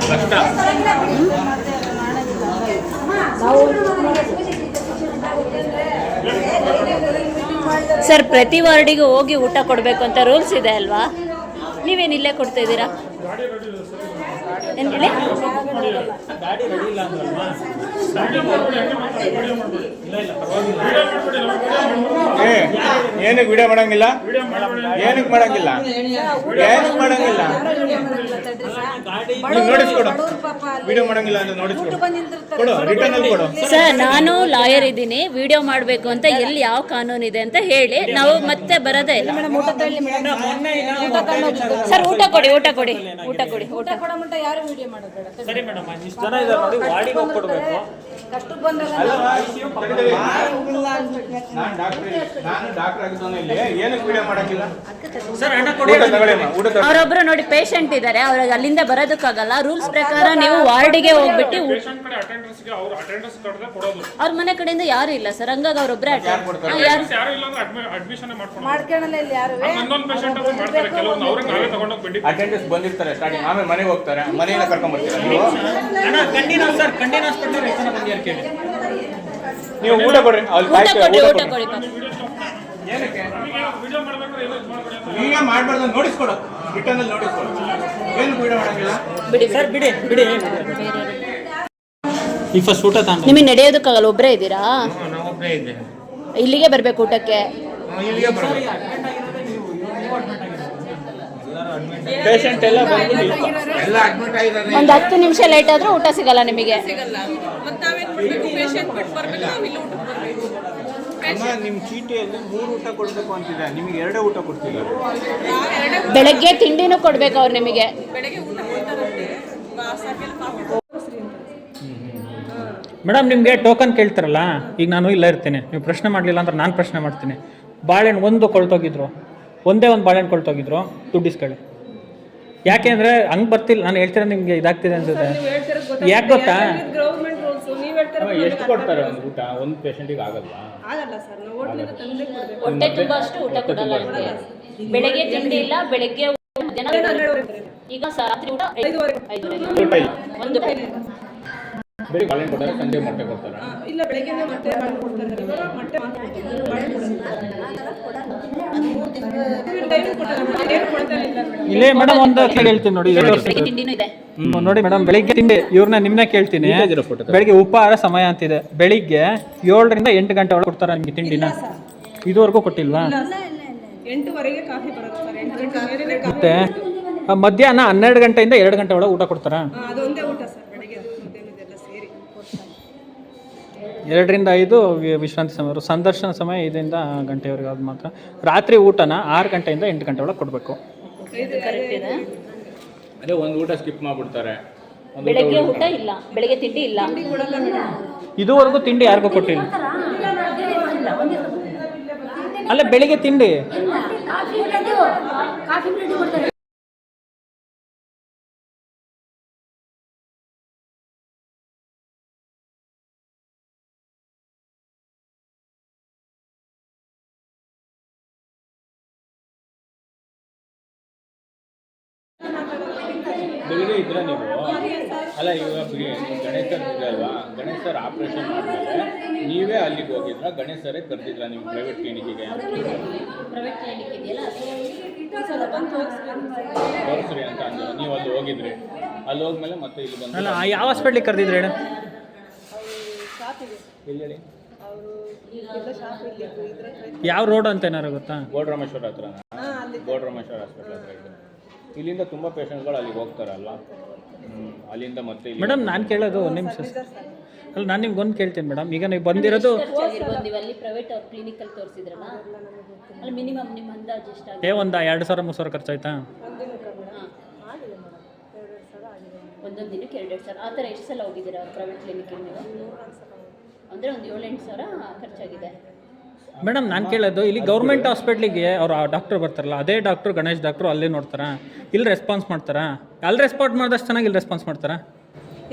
ಕಷ್ಟ. ಸರ್ ಪ್ರತಿ ವಾರ್ಡಿಗೂ ಹೋಗಿ ಊಟ ಕೊಡಬೇಕು ಅಂತ ರೂಲ್ಸ್ ಇದೆ ಅಲ್ವಾ? ನೀವೇನು ಇಲ್ಲೇ ಕೊಡ್ತಾ ಇದ್ದೀರಾ? ಏನು ಹೇಳಿ? ಗಾಡಿ ರೆಡಿ ಇಲ್ಲ ಅಂದ್ರಲ್ವಾ? ಏನಕ್ಕೆ ವಿಡಿಯೋ ಮಾಡಂಗಿಲ್ಲ? ಏನಕ್ಕೆ ಮಾಡಂಗಿಲ್ಲ? ಏನಕ್ಕೆ ಮಾಡಂಗಿಲ್ಲ? ನೋಡಿಸ್ಕೊಡು. ವಿಡಿಯೋ ಮಾಡಂಗಿಲ್ಲ ಅಂತ ನೋಡಿಸ್ಕೊಡು. ಕೊಡು, ರಿಟರ್ನ್ ಅಲ್ಲಿ ಕೊಡು. ಸರ್ ನಾನು ಲಾಯರ್ ಇದ್ದೀನಿ, ವಿಡಿಯೋ ಮಾಡಬೇಕು ಅಂತ ಎಲ್ಲಿ ಯಾವ ಕಾನೂನು ಇದೆ ಅಂತ ಹೇಳಿ ನಾವು ಮತ್ತೆ ಬರೋದೇ ಇಲ್ಲ. ಸರ್ ಊಟ ಕೊಡಿ, ಊಟ ಕೊಡಿ, ಊಟ ಕೊಡಿ, ಊಟ ಯಾರು ವಿಡಿಯೋ ಮಾಡೋದು? ಸರಿ ಮೇಡಮ್, ಇಷ್ಟು ಜನ ಇದ್ದಾರೆ ನೋಡಿ, ವಾರ್ಡಿಗೆ ಹೋಗಿ ಕೊಡಬೇಕು. ಕಷ್ಟಕ್ಕೆ ಬಂದಾಗ ನಾನು ಡಾಕ್ಟರ್ ಆಗಿದ್ದಾನೆ ಇಲ್ಲಿ. ಏನಕ್ಕೆ ವಿಡಿಯೋ ಮಾಡಂಗಿಲ್ಲ? ಸರ್ ಹಣ ಕೊಡಿ. ಅವರೊಬ್ರು ನೋಡಿ ಪೇಷಂಟ್ ಇದ್ದಾರೆ, ಅವ್ರಿಗೆ ಅಲ್ಲಿಂದ ಬರೋದಕ್ಕಾಗಲ್ಲ. ರೂಲ್ಸ್ ಪ್ರಕಾರ ನೀವು ವಾರ್ಡಿಗೆ ಹೋಗ್ಬಿಟ್ಟು ಅವ್ರ ಮನೆ ಕಡೆಯಿಂದ ಯಾರು ಇಲ್ಲ ಸರ್, ಹಂಗಾಗಿ ಅವರೊಬ್ಬರೇ ಮಾಡ್ಕೊಳ್ಳಲ್ಲ ಇಲ್ಲಿ ಯಾರು. ಅಟೆಂಡೆನ್ಸ್ ಬಂದಿರ್ತಾರೆ ಸ್ಟಾರ್ಟಿಂಗ್, ಆಮೇಲೆ ಮನೆಗೆ ಹೋಗ್ತಾರೆ, ಮನೆಯಿಂದ ಕರ್ಕೊಂಡ್ ಬರ್ತೀರಾ ನೀವು ಊಟ ಕೊಡ್ರಿ. ಊಟ ಕೊಡಿ. ಈಗ ಮಾಡ್ಬಾರ್ದು, ನೋಡಿಸ್ಕೊಡು, ರಿಟರ್ನ್ ಅಲ್ಲಿ ನೋಡಿಸ್ಕೊಡು. ಏನು ವಿಡಿಯೋ ಮಾಡಂಗಿಲ್ಲ? ಬಿಡಿ ಸರ್ ಬಿಡಿ ಬಿಡಿ. ಈಗ ಫಸ್ಟ್ ಊಟ ತಾಂಡ ನಿಮಗೆ ನಡೆಯೋದಕ್ಕಾಗಲ್ಲ, ಒಬ್ಬರೇ ಇದ್ದೀರಾ? ನಾವೊಬ್ಬರೇ ಇದ್ದೆ. ಇಲ್ಲಿಗೆ ಬರ್ಬೇಕು ಊಟಕ್ಕೆ? ಇಲ್ಲಿಗೆ ಬರ್ಬೇಕು. ಪೇಷಂಟ್ ಎಲ್ಲ ಎಲ್ಲ ಅಡ್ಮಿಟ್ ಆಗಿದ್ದಾರೆ. ಒಂದು 10 ನಿಮಿಷ ಲೇಟ್ ಆದ್ರೂ ಊಟ ಸಿಗಲ್ಲ ನಿಮಗೆ. ಅಮ್ಮ, ನಿಮ್ಮ ಚೀಟಿಯಲ್ಲಿ 3 ಊಟ ಕೊಡಬೇಕು ಅಂತಿದೆ, ನಿಮಗೆ 2 ಊಟ ಕೊಡ್ತಿದ್ದಾರೆ. ಬೆಳಗ್ಗೆ ತಿಂಡಿನೂ ಕೊಡ್ಬೇಕು ಅವ್ರು ನಿಮಗೆ. ಮೇಡಮ್ ನಿಮಗೆ ಟೋಕನ್ ಕೇಳ್ತಾರಲ್ಲ, ಈಗ ನಾನು ಇಲ್ಲ ಇರ್ತೀನಿ, ನೀವು ಪ್ರಶ್ನೆ ಮಾಡಲಿಲ್ಲ ಅಂದ್ರೆ ನಾನು ಪ್ರಶ್ನೆ ಮಾಡ್ತೀನಿ. ಬಾಳೆಹಣ್ಣು ಒಂದು ಕೊಳ್ತೋಗಿದ್ರು, ಒಂದೇ ಒಂದು ಬಾಳೆಹಣ್ಣು ಕೊಳ್ತೋಗಿದ್ರು, ದುಡ್ಡು ಇಸ್ಕೊಳ್ಳಿ. ಯಾಕೆ ಅಂದರೆ ಹಂಗೆ ಬರ್ತಿಲ್ಲ, ನಾನು ಹೇಳ್ತೀರ ನಿಮಗೆ ಇದಾಗ್ತಿದೆ ಅನ್ಸುತ್ತೆ. ಯಾಕೆ ಗೊತ್ತಾ? ಎಷ್ಟು ಕೊಡ್ತಾರೆ ಒಂದು ಊಟ? ಒಂದು ಪೇಷಂಟಿಗೆ ಆಗಲ್ಲ. ಹೊಟ್ಟೆ ತುಂಬ ಅಷ್ಟು ಊಟ ಕೊಡಲ್ಲ ನಿಮಗೆ. ಬೆಳಗ್ಗೆ ತಿಂಡಿ ಇಲ್ಲ, ಬೆಳಗ್ಗೆ ಈಗ ರಾತ್ರಿ ಊಟ 5:30 ಒಂದು ಬೆಳಿಗ್ಗೆ ಬಾಳೆಹಣ್ಣು ಕೊಡ್ತಾರೆ, ಸಂಜೆ ಮೊಟ್ಟೆ ಕೊಡ್ತಾರೆ. ಇಲ್ಲ, ಬೆಳಗ್ಗೆ ಮೊಟ್ಟೆ ಇಲ್ಲೇ ಮೇಡಮ್ ಒಂದು ಹೇಳ್ತೀನಿ ನೋಡಿ. ತಿಂಡಿನೂ ಇದೆ ನೋಡಿ ಮೇಡಮ್, ಬೆಳಿಗ್ಗೆ ತಿಂಡಿ ಇವ್ರನ್ನ ನಿಮ್ಮನ್ನ ಕೇಳ್ತೀನಿ. ಬೆಳಿಗ್ಗೆ ಉಪಹಾರ ಸಮಯ ಅಂತಿದೆ, ಬೆಳಿಗ್ಗೆ 7ರಿಂದ 8 ಗಂಟೆ ಒಳಗೆ ಕೊಡ್ತಾರೆ ನಿಮಗೆ ತಿಂಡಿನ. ಇದುವರೆಗೂ ಕೊಟ್ಟಿಲ್ವಾ? 8:00 ಕಾಫಿ ಬರುತ್ತೆ ಸರ್. 8 ಗಂಟೆ ಮೇಲೆನೇ ಕಾಫಿ. ಮತ್ತೆ ಮಧ್ಯಾಹ್ನ 12 ಗಂಟೆಯಿಂದ 2 ಗಂಟೆ ಒಳಗೆ ಊಟ ಕೊಡ್ತಾರಾ? ಅದೊಂದೇ ಊಟ ಸರ್, ಬೆಳಗ್ಗೆ ಮಧ್ಯಾಹ್ನದೆಲ್ಲ ಸೇರಿ 2ರಿಂದ 5 ವಿಶ್ರಾಂತಿ ಸಮಯ, ಸಂದರ್ಶನ ಸಮಯ 5ರಿಂದ ಗಂಟೆವರೆಗೆ. ಅದು ಮಾತ್ರ ರಾತ್ರಿ ಊಟನ 6 ಗಂಟೆಯಿಂದ 8 ಗಂಟೆ ಒಳಗೆ ಕೊಡಬೇಕು. ಕರೆಕ್ಟ್ ಇದೆ. ಅದೇ ಒಂದು ಊಟ ಸ್ಕಿಪ್ ಮಾಡ್ಬಿಡ್ತಾರೆ. ಬೆಳಗ್ಗೆ ಊಟ ಇಲ್ಲ, ಬೆಳಗ್ಗೆ ತಿಂಡಿ ಇಲ್ಲ. ಇದುವರೆಗೂ ತಿಂಡಿ ಯಾರಿಗೂ ಕೊಟ್ಟಿಲ್ಲ. ಅಲ್ಲ ಬೆಳಿಗ್ಗೆ ತಿಂಡಿ ಬೆಳಿಗ್ಗೆ ಇದ್ರೆ ನೀವು ಅಲ್ಲ, ಇವಾಗ ಬಿಡಿ, ಗಣೇಶ್ ಸರ್ ಇದೆ ಅಲ್ವಾ, ಗಣೇಶ್ ಸರ್ ಆಪ್ರೇಷನ್ ಮಾಡಿದ್ರೆ ನೀವೇ ಅಲ್ಲಿಗೆ ಹೋಗಿದ್ರ? ಗಣೇಶ್ ಸರೇ ಕರೆದಿದ್ರ ನಿಮ್ಮ ಪ್ರೈವೇಟ್ ಕ್ಲಿನಿಕ್ಕಿಗೆ? ತೋರಿಸ್ರಿ ಅಂತ ಅಂದ್ರು, ನೀವು ಅಲ್ಲಿ ಹೋಗಿದ್ರಿ. ಅಲ್ಲಿ ಹೋದ್ಮೇಲೆ ಮತ್ತೆ ಇಲ್ಲಿ ಬಂದು ಅಲ್ಲ ಯಾವ ಹಾಸ್ಪಿಟ್ಲಿಗೆ ಕರೆದಿದ್ರೆ ಹೇಳಿ? ಇಲ್ಲಿ ಹೇಳಿ, ಯಾವ ರೋಡ್ ಅಂತ ಏನಾರು ಗೊತ್ತಾ? ಗೋಡ್ರಾಮೇಶ್ವರ ಹತ್ರ. ಗೋಡ್ರಾಮೇಶ್ವರ ಹಾಸ್ಪಿಟಲ್ ಹತ್ರ ಇದೆ. ಇಲ್ಲಿಂದ ತುಂಬ ಪೇಷಂಟ್ಗಳು ಅಲ್ಲಿಗೆ ಹೋಗ್ತಾರಲ್ಲ, ಅಲ್ಲಿಂದ ಮತ್ತೆ ಮೇಡಮ್ ನಾನು ಕೇಳೋದು ಒಂದು ನಿಮಿಷ. ಅಲ್ಲ ನಾನು ನಿಮ್ಗೆ ಒಂದು ಕೇಳ್ತೀನಿ ಮೇಡಮ್, ಈಗ ನೀವು ಬಂದಿರೋದು ಅಲ್ಲಿ ಪ್ರೈವೇಟ್ ಅವ್ರ ಕ್ಲಿನಿಕಲ್ಲಿ ತೋರಿಸಿದ್ರಲ್ಲ, ಅಲ್ಲಿ ಮಿನಿಮಮ್ ನಿಮ್ಮ ಅಂದಾಜು ಎಷ್ಟಾಗಿದೆ? ಒಂದು 2,000-3,000 ಖರ್ಚಾಯ್ತಾ? ಒಂದೊಂದು ದಿನಕ್ಕೆ 2-2 ಸಾವಿರ ಆ ಥರ ಎಷ್ಟು ಸಲ ಹೋಗಿದ್ದೀರಾ ಅವ್ರ ಪ್ರೈವೇಟ್ ಕ್ಲಿನಿಕ್ಕಿಗೆ ನೀವು? ಅಂದರೆ ಒಂದು 7-8 ಸಾವಿರ ಖರ್ಚಾಗಿದೆ. ಮೇಡಮ್ ನಾನು ಕೇಳೋದು, ಇಲ್ಲಿ ಗೌರ್ಮೆಂಟ್ ಹಾಸ್ಪಿಟ್ಲಿಗೆ ಅವ್ರು ಆ ಡಾಕ್ಟ್ರು ಬರ್ತಾರಲ್ಲ, ಅದೇ ಡಾಕ್ಟ್ರು ಗಣೇಶ್ ಡಾಕ್ಟ್ರು ಅಲ್ಲೇ ನೋಡ್ತಾರಾ? ಇಲ್ಲಿ ರೆಸ್ಪಾನ್ಸ್ ಮಾಡ್ತಾರಾ? ಅಲ್ಲಿ ರೆಸ್ಪಾನ್ಸ್ ಮಾಡಿದಷ್ಟು ಚೆನ್ನಾಗಿ ಇಲ್ಲಿ ರೆಸ್ಪಾನ್ಸ್ ಮಾಡ್ತಾರಾ?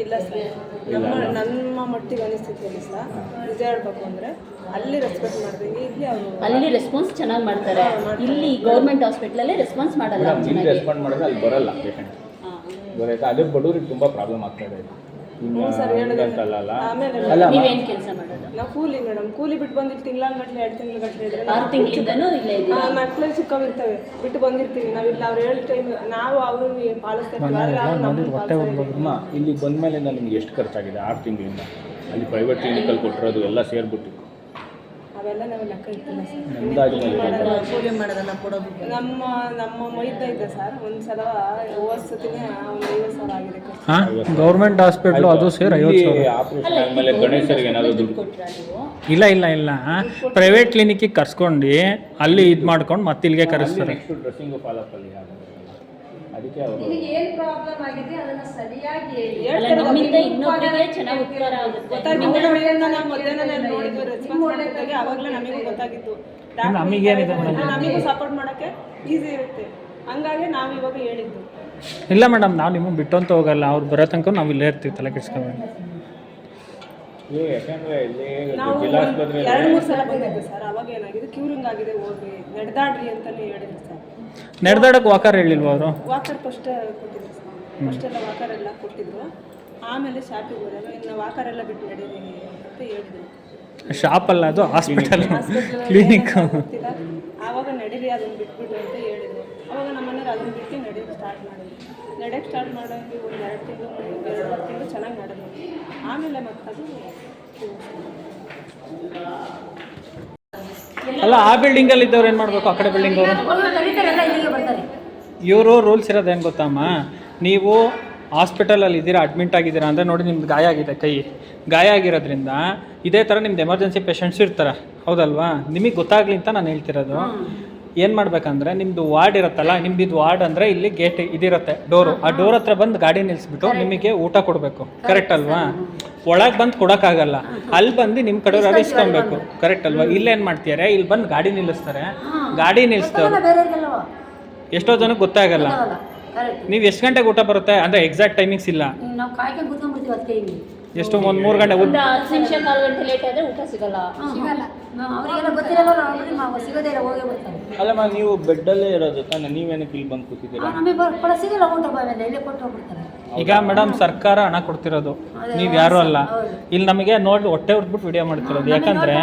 ಇಲ್ಲ ಸರ್, ನಮ್ಮ ಮಟ್ಟಿಗೆ ಅನಿಸ್ತಿದ್ದೇನೆ ಸರ್. ನಿಜ ಹೇಳ್ಬೇಕು ಅಂದರೆ ಅಲ್ಲಿ ರೆಸ್ಪೆಕ್ಟ್ ಮಾಡ್ತೀವಿ, ಇಲ್ಲಿ ಅವರು ಅಲ್ಲಿ ರೆಸ್ಪಾನ್ಸ್ ಚೆನ್ನಾಗಿ ಮಾಡ್ತಾರೆ. ಇಲ್ಲಿ ಗೌರ್ಮೆಂಟ್ ಹಾಸ್ಪಿಟ್ಲಲ್ಲೇ ರೆಸ್ಪಾನ್ಸ್ ಮಾಡಲ್ಲ ಚೆನ್ನಾಗಿ. ರೆಸ್ಪಾಂಡ್ ಮಾಡಿದ್ರೆ ಅಲ್ಲಿ ಬರಲ್ಲ ಪೇಷಂಟ್. ಗೊತ್ತಾಯ್ತಾ? ಅದೇ ಬಡವ್ರಿಗೆ ತುಂಬ ಪ್ರಾಬ್ಲಮ್ ಆಗ್ತಾ ಇದೆ ಇನ್ನು ಸರ್ ಅಂತಲ್ಲ ಆಮೇಲೆ ಅಲ್ಲ ನೀವೇನ್ ಕೆಲಸ ಮಾಡೋದು? ನಾವು ಕೂಲಿ ಮೇಡಮ್, ಕೂಲಿ ಬಿಟ್ಟು ಬಂದಿಟ್ಟು ತಿಂಗಳಾನ್ಗಟ್ಲೆ 2 ತಿಂಗಳಗಟ್ಲೆ ಇದ್ರೆ 6 ತಿಂಗಳಿಂದನೂ ಇಲ್ಲೇ ಇದ್ದೀರಾ? ಮಕ್ಕಳು ಚಿಕ್ಕವಿರ್ತವೆ ಬಿಟ್ಟು ಬಂದಿರ್ತೀವಿ ನಾವಿಲ್ಲ. ಅವ್ರು ಹೇಳಿ ಟೈಮ್ ನಾವು ಅವ್ರಿಗೆ ಪಾಲಿಸ್ತಾ ಇರ್ತೀವಿ, ಆದ್ರೆ ಅವ್ರು ನಮ್ಮನ್ನ ಪಾಲಿಸ್ತಾ ಇಲ್ಲ. ಅಮ್ಮ ಇಲ್ಲಿ ಬಂದ ಮೇಲಿಂದ ನಿಮ್ಗೆ ಎಷ್ಟು ಖರ್ಚಾಗಿದೆ 6 ತಿಂಗಳಿಂದ? ಅಲ್ಲಿ ಪ್ರೈವೇಟ್ ಕ್ಲಿನಿಕಲ್ಲಿ ಕೊಟ್ಟಿರೋದು ಎಲ್ಲ ಸೇರಿಬಿಟ್ಟು ಅವೆಲ್ಲ ನಾವು ಲೆಕ್ಕ ಇಟ್ಟಿಲ್ಲ ಸರ್. ಅಂದಾಜು ಮೇಲೆ ನಮ್ಮ ಮೈದ ಇದ್ದ ಸರ್ ಒಂದ್ಸಲ ಓದಿಸ್ತೀನಿ ಒಂದು 50,000 ಆಗಿದೆ ಖರ್ಚು. ಹಾಂ ಗೌರ್ಮೆಂಟ್ ಹಾಸ್ಪಿಟ್ಲು ಅದು ಸೇರಿ 50,000. ಆಪರೇಷನ್ ಆದಮೇಲೆ ಗಣೇಶರಿಗೆ ಏನಾದರೂ ದುಡ್ಡು ಕೊಟ್ರಾ ನೀವು? ಇಲ್ಲ ಪ್ರೈವೇಟ್ ಕ್ಲಿನಿಕ್ಕಿಗೆ ಕರ್ಸ್ಕೊಂಡು ಅಲ್ಲಿ ಇದು ಮಾಡ್ಕೊಂಡು ಮತ್ತೆ ಇಲ್ಲಿಗೆ ಕರೆಸ್ತಾರೆ. ನೆಕ್ಸ್ಟ್ ಡ್ರೆಸ್ಸಿಂಗು ಫಾಲೋಅಪ್ಪಲ್ಲಿ ಅದಕ್ಕೆ ಅವರು ಅಲ್ಲ, ನಮ್ಮಿಂದ ಇನ್ನೊಬ್ಬರಿಗೆ ಚೆನ್ನಾಗಿ ಉಪಕಾರ ಆಗುತ್ತೆ. ನಾವು ಮಧ್ಯಾಹ್ನ ನೋಡಿದ್ವಿ ರೆಸ್ಪಾನ್ಸ್ ಮಾಡಿದಾಗ ಅವಾಗಲೇ ನಮಗೂ ಗೊತ್ತಾಗಿತ್ತು. ನಮಗೇನಿದೆ ನಮಗೂ ಸಪೋರ್ಟ್ ಮಾಡೋಕ್ಕೆ ಈಸಿ ಇರುತ್ತೆ, ಹಂಗಾಗಿ ನಾವು ಇವಾಗ ಹೇಳಿದ್ದು. ಇಲ್ಲ ಮೇಡಮ್, ನಾವು ನಿಮಗೆ ಬಿಟ್ಟು ಅಂತ ಹೋಗಲ್ಲ. ಅವ್ರು ಬರೋ ತನಕ ನಾವು ಇಲ್ಲೇ ಇರ್ತೀವಿ, ತಲೆ ಕೆಡಿಸ್ಕೊಬೇಡಿ. ಯಾಕಂದರೆ ಇಲ್ಲಿ ನಾವು ಜಿಲ್ಲಾಸ್ಪತ್ರೆ 2-3 ಸಲ ಬಂದಿದ್ದೆ ಸರ್. ಅವಾಗ ಏನಾಗಿದೆ, ಕ್ಯೂರಿಂಗ್ ಆಗಿದೆ, ಹೋಗ್ರಿ ನಡೆದಾಡ್ರಿ ಅಂತಲೇ ಹೇಳಿದ್ರು ಸರ್. ನಡೆದಾಡಕ್ಕೆ ವಾಕರ್ ಹೇಳಿಲ್ವ ಅವರು? ವಾಕರ್ ಫಸ್ಟ್ ಕೊಟ್ಟಿದ್ರು ಸರ್. ಫಸ್ಟೆಲ್ಲ ವಾಕರ್ ಎಲ್ಲ ಕೊಟ್ಟಿದ್ರು. ಆಮೇಲೆ ಶಾಪಿಗೆ ಹೋದಾಗ ಇನ್ನು ವಾಕರ್ ಎಲ್ಲ ಬಿಟ್ಟು ನಡೀರಿ ಅಂತ ಹೇಳಿದ್ರು. ಶಾಪಲ್ಲ, ಅದು ಹಾಸ್ಪಿಟಲ್ ಕ್ಲಿನಿಕ್. ಗೊತ್ತಿಲ್ಲ. ಆವಾಗ ನಡೀರಿ ಅದನ್ನು ಬಿಟ್ಬಿಟ್ಟು ಅಂತ ಹೇಳಿದ್ರು. ಅವಾಗ ನಮ್ಮ ಮನೆಯವ್ರು ಅದನ್ನು ಬಿಟ್ಟು ನಡೆಯೋಕ್ಕೆ ಸ್ಟಾರ್ಟ್ ಮಾಡಿದ್ರು. ನಡೆಯೋಕ್ಕೆ ಸ್ಟಾರ್ಟ್ ಮಾಡೋಂಗೆ ಒಂದು 2 ತಿಂಗಳು 2 ತಿಂಗಳು ಚೆನ್ನಾಗಿ ನಡೆದ್ರು. ಆಮೇಲೆ ಮತ್ತದು ಅಲ್ಲ, ಆ ಬಿಲ್ಡಿಂಗಲ್ಲಿ ಇದ್ದವ್ರು ಏನು ಮಾಡಬೇಕು? ಆ ಕಡೆ ಬಿಲ್ಡಿಂಗ್ ಅವರು ಇವರು ರೂಲ್ಸ್ ಇರೋದು ಏನು ಗೊತ್ತಮ್ಮ, ನೀವು ಹಾಸ್ಪಿಟಲಲ್ಲಿ ಇದ್ದೀರಾ, ಅಡ್ಮಿಂಟ್ ಆಗಿದ್ದೀರಾ ಅಂದರೆ ನೋಡಿ ನಿಮ್ದು ಗಾಯ ಆಗಿದೆ, ಗಾಯ ಆಗಿರೋದ್ರಿಂದ ಇದೇ ಥರ ನಿಮ್ದು ಎಮರ್ಜೆನ್ಸಿ ಪೇಷಂಟ್ಸ್ ಇರ್ತಾರೆ, ಹೌದಲ್ವಾ? ನಿಮಗೆ ಗೊತ್ತಾಗ್ಲಿ ಅಂತ ನಾನು ಹೇಳ್ತಿರೋದು. ಏನು ಮಾಡಬೇಕಂದ್ರೆ ನಿಮ್ಮದು ವಾರ್ಡ್ ಇರುತ್ತಲ್ಲ, ನಿಮ್ದು ವಾರ್ಡ್ ಅಂದರೆ ಇಲ್ಲಿ ಗೇಟ್ ಇದಿರುತ್ತೆ, ಡೋರು, ಆ ಡೋರ್ ಹತ್ರ ಬಂದು ಗಾಡಿ ನಿಲ್ಲಿಸ್ಬಿಟ್ಟು ನಿಮಗೆ ಊಟ ಕೊಡಬೇಕು, ಕರೆಕ್ಟ್ ಅಲ್ವಾ? ಒಳಗೆ ಬಂದು ಕೊಡೋಕ್ಕಾಗಲ್ಲ, ಅಲ್ಲಿ ಬಂದು ನಿಮ್ಮ ಕಡೆಯವ್ರು ಇಸ್ಕೊಬೇಕು, ಕರೆಕ್ಟ್ ಅಲ್ವಾ? ಇಲ್ಲೇನು ಮಾಡ್ತಾರೆ, ಇಲ್ಲಿ ಬಂದು ಗಾಡಿ ನಿಲ್ಲಿಸ್ತಾರೆ, ಗಾಡಿ ನಿಲ್ಲಿಸ್ತಾರೆ, ಎಷ್ಟೋ ಜನಕ್ಕೆ ಗೊತ್ತಾಗಲ್ಲ. ನೀವು ಎಷ್ಟು ಗಂಟೆಗೆ ಊಟ ಬರುತ್ತೆ ಅಂದರೆ ಎಕ್ಸಾಕ್ಟ್ ಟೈಮಿಂಗ್ಸ್ ಇಲ್ಲ, ನಾವು ಕಾಯ್ಕೊಂಡು ಕೂತ್ಕೊಂಡ್ಬಿಡ್ತೀವಿ ಅದಕ್ಕೆ. ಎಷ್ಟು 1-3 ಗಂಟೆ ಒಂದು 10 ನಿಮಿಷ 4 ಗಂಟೆ ಲೇಟ್ ಆದರೆ ಊಟ ಸಿಗಲ್ಲ. ಅವರಿಗೆಲ್ಲ ಗೊತ್ತಿರಲ್ಲ, ನಾವು ಸಿಗೋದೇ ಇಲ್ಲ, ಹೋಗೇ ಬರ್ತಾರೆ. ಅಲ್ಲಮ್ಮ, ನೀವು ಬೆಡ್ಡಲ್ಲೇ ಇರೋದು ತಾನೆ, ನೀವೇನಕ್ಕೆ ಇಲ್ಲಿ ಬಂದು ಕೂತಿದ್ದೀರಾ? ನಮಗೆ ಕೊಡ ಸಿಗಲ್ಲ ಊಟ, ಬಾವೆಲ್ಲ ಇಲ್ಲೇ ಕೊಟ್ಟು ಹೋಗ್ಬಿಡ್ತಾರೆ. ಈಗ ಮೇಡಮ್ ಸರ್ಕಾರ ಹಣ ಕೊಡ್ತಿರೋದು, ನೀವು ಯಾರು ಅಲ್ಲ. ಇಲ್ಲಿ ನಮಗೆ ನೋಡಿ ಹೊಟ್ಟೆ ಹೊಡ್ಬಿಟ್ಟು ವಿಡಿಯೋ ಮಾಡ್ತಿರೋದು, ಯಾಕಂದ್ರೆ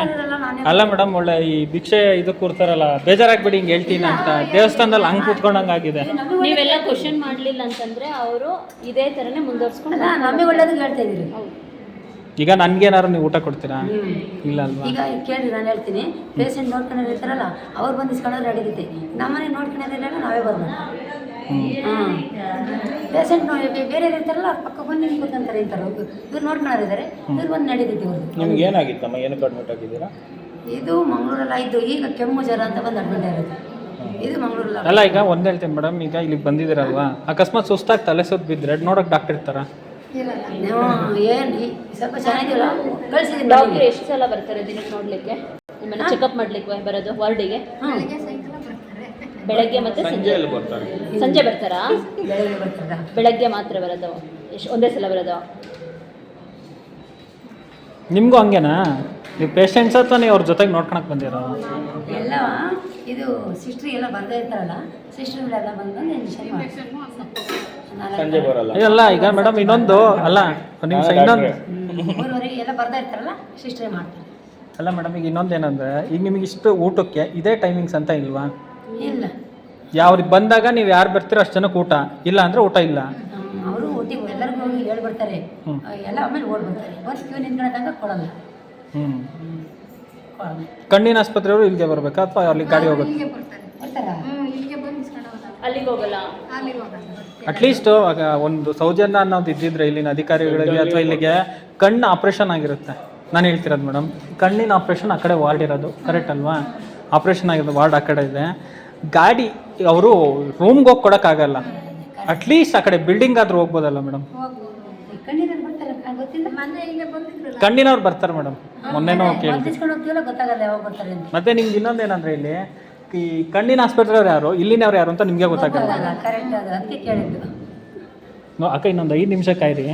ಅಲ್ಲ ಮೇಡಮ್, ಒಳ್ಳೆ ಈ ಭಿಕ್ಷೆ ಇದು ಕೂರ್ತಾರಲ್ಲ, ಬೇಜಾರಾಗ್ಬಿಡಿ ಹಿಂಗೆ ಹೇಳ್ತೀನಿ ಅಂತ, ದೇವಸ್ಥಾನದಲ್ಲಿ ಹಂಗೆ ಕೂತ್ಕೊಂಡಂಗಾಗಿದೆ. ನೀವೆಲ್ಲ ಕ್ವಶನ್ ಮಾಡಲಿಲ್ಲ ಅಂತಂದ್ರೆ ಅವರು ಇದೇ ಥರನೇ ಮುಂದುವರ್ಸ್ಕೊಂಡು ನಮಗೆ ಒಳ್ಳೇದಕ್ಕೆ ಹೇಳ್ತಾ ಇದ್ದೀರಿ. ಈಗ ನನ್ಗೇನಾದ್ರು ನೀವು ಊಟ ಕೊಡ್ತೀರಾ? ಇಲ್ಲ ಅಲ್ವಾ? ಈಗ ಕೇಳಿ ನಾನು ಹೇಳ್ತೀನಿ, ಪೇಷಂಟ್ ನೋಡ್ಕೊಂಡು ಇರ್ತಾರಲ್ಲ, ಅವ್ರು ಬಂದು ಇಸ್ಕೊಳ್ಳೋದು ನಡೀತೈತೆ. ನಮ್ಮನೆ ನೋಡ್ಕೊಂಡಿರಲಿಲ್ಲ, ನಾವೇ ಬರ್ಬೇಕು. ಪೇಷಂಟ್ ಬೇರೆ ಇರ್ತಾರಲ್ಲ, ಪಕ್ಕ ಬಂದು ಕೂತ್ಕೊಂತಾರೆ, ಇಂಥವ್ರು ಇವ್ರು ನೋಡ್ಕೊಂಡಿದ್ದಾರೆ, ಇವ್ರು ಬಂದು ನಡೀತೈತಿ. ಇವ್ರದ್ದು ನಿಮ್ಗೆ ಏನಾಗಿತ್ತಮ್ಮ? ಏನಕ್ಕೆ ಅಡ್ಮಿಟ್ ಆಗಿದ್ದೀರಾ? ಇದು ಮಂಗಳೂರಲ್ಲಿ ಆಯಿತು. ಈಗ ಕೆಮ್ಮು ಜ್ವರ ಅಂತ ಬಂದು ಅಡ್ಮಿಟ್ ಆಗಿರುತ್ತೆ. ಇದು ಮಂಗಳೂರಲ್ಲಿ ಅಲ್ಲ, ಈಗ ಒಂದು ಹೇಳ್ತೀನಿ ಮೇಡಮ್, ಈಗ ಇಲ್ಲಿಗೆ ಬಂದಿದ್ದೀರಲ್ವಾ, ಅಕಸ್ಮಾತ್ ಸುಸ್ತಾಗಿ ತಲೆ ಸುತ್ತ ಬಿದ್ದರೆ ನೋಡೋಕೆ ಡಾಕ್ಟರ್ ಇರ್ತಾರ? ಏನು ಸ್ವಲ್ಪ ಚೆನ್ನಾಗಿಲ್ಲ, ಕಳಿಸಿದ್ದೀನಿ. ಡಾಕ್ಟರ್ ಎಷ್ಟು ಸಲ ಬರ್ತಾರೆ ದಿನಕ್ಕೆ ನೋಡ್ಲಿಕ್ಕೆ, ನಿಮ್ಮನ್ನ ಚೆಕಪ್ ಮಾಡ್ಲಿಕ್ಕೆ ಬರೋದು ವಾರ್ಡಿಗೆ? ಬೆಳಗ್ಗೆ ಮತ್ತೆ ಸಂಜೆ ಬರ್ತಾರೆ. ಸಂಜೆ ಬರ್ತಾರಾ? ಬೆಳಗ್ಗೆ ಬರ್ತಾರ. ಬೆಳಗ್ಗೆ ಮಾತ್ರ ಬರೋದು? ಒಂದೇ ಸಲ ಬರೋದು? ನಿಮಗೂ ಹಂಗೇನಾ? ನೀವು ಪೇಷಂಟ್ಸ್ ಅಥವಾ ನೀವು ಅವ್ರ ಜೊತೆಗೆ ನೋಡ್ಕೊಳಕ್ಕೆ ಬಂದಿರೋ? ಎಲ್ಲ ಇದು ಸಿಸ್ಟ್ರಿಗೆಲ್ಲ ಬರ್ತಾ ಇರ್ತಾರಲ್ಲ, ಸಿಸ್ಟ್ರಿಗಳೆಲ್ಲ ಬಂದು ಸಂಜೆ ಬರಲ್ಲ. ಇಲ್ಲ, ಈಗ ಮೇಡಮ್ ಇನ್ನೊಂದು ಅಲ್ಲ, ನಿಮಿಷ, ಇನ್ನೊಂದು ಮೂರುವರೆಗೆ ಎಲ್ಲ ಬರ್ತಾ ಇರ್ತಾರಲ್ಲ, ಸಿಸ್ಟ್ರೇ ಮಾಡ್ತಾರೆ. ಅಲ್ಲ ಮೇಡಮ್, ಈಗ ಇನ್ನೊಂದು ಏನಂದರೆ, ಈಗ ನಿಮಗೆ ಇಷ್ಟು ಊಟಕ್ಕೆ ಇದೇ ಟೈಮಿಂಗ್ಸ್ ಅಂತ ಇಲ್ವಾ? ಇಲ್ಲ, ಯಾವ್ರಿಗೆ ಬಂದಾಗ ನೀವು ಯಾರು ಬರ್ತೀರೋ ಅಷ್ಟು ಜನಕ್ಕೆ ಊಟ, ಇಲ್ಲ ಅಂದರೆ ಊಟ ಇಲ್ಲ. ಅವರು ಒಟ್ಟಿಗೆ ಎಲ್ಲರಿಗೂ ಹೋಗಿ ಹೇಳ್ಬಿಡ್ತಾರೆ, ಎಲ್ಲ ಆಮೇಲೆ ಓಡ್ಬಿಡ್ತಾರೆ. ಒಂದು ಕ್ಯೂ ನಿಂತ್ಕೊಳ್ಳೋದಂಗ ಕೊಡಲ್ಲ. ಕಣ್ಣಿನ ಆಸ್ಪತ್ರೆಯವರು ಇಲ್ಲಿಗೆ ಬರಬೇಕಾ ಅಥವಾ ಅಲ್ಲಿ ಗಾಡಿ ಹೋಗುತ್ತೆ? ಬರ್ತಾರಾ? ಅಲ್ಲಿಗೆ ಹೋಗಲ್ಲ? ಅಟ್ಲೀಸ್ಟ್ ಒಂದು ಸೌಜನ್ಯ ಅನ್ನೋದು ಇದ್ದಿದ್ರೆ ಇಲ್ಲಿನ ಅಧಿಕಾರಿಗಳಿಗೆ, ಅಥವಾ ಇಲ್ಲಿಗೆ ಕಣ್ಣು ಆಪ್ರೇಷನ್ ಆಗಿರುತ್ತೆ, ನಾನು ಹೇಳ್ತಿರೋದು ಮೇಡಮ್, ಕಣ್ಣಿನ ಆಪ್ರೇಷನ್ ಆ ಕಡೆ ವಾರ್ಡ್ ಇರೋದು, ಕರೆಕ್ಟ್ ಅಲ್ವಾ? ಆಪ್ರೇಷನ್ ಆಗಿರೋದು ವಾರ್ಡ್ ಆ ಕಡೆ ಇದೆ. ಗಾಡಿ ಅವರು ರೂಮ್ಗೆ ಹೋಗಿ ಕೊಡೋಕ್ಕಾಗಲ್ಲ, ಅಟ್ಲೀಸ್ಟ್ ಆ ಕಡೆ ಬಿಲ್ಡಿಂಗ್ ಆದರೂ ಹೋಗ್ಬೋದಲ್ಲ ಮೇಡಮ್? ಕಣ್ಣಿನವ್ರು ಬರ್ತಾರೆ ಮೇಡಮ್, ಮೊನ್ನೆನೋ ಕೇಳಿ. ಮತ್ತೆ ನಿಮ್ಗೆ ಇನ್ನೊಂದು ಏನಂದ್ರೆ, ಇಲ್ಲಿ ಈ ಕಣ್ಣಿನ ಆಸ್ಪತ್ರೆಯವ್ರು ಯಾರು, ಇಲ್ಲಿನವ್ರು ಯಾರು ಅಂತ ನಿಮಗೆ ಗೊತ್ತಾಗಲ್ಲ. ಕರೆಕ್ಟ್, ಅದು ಅದಕ್ಕೆ ಕೇಳಿದ್ದು. ಅಕ್ಕ ಇನ್ನೊಂದು 5 ನಿಮಿಷ ಕಾಯಿರಿ.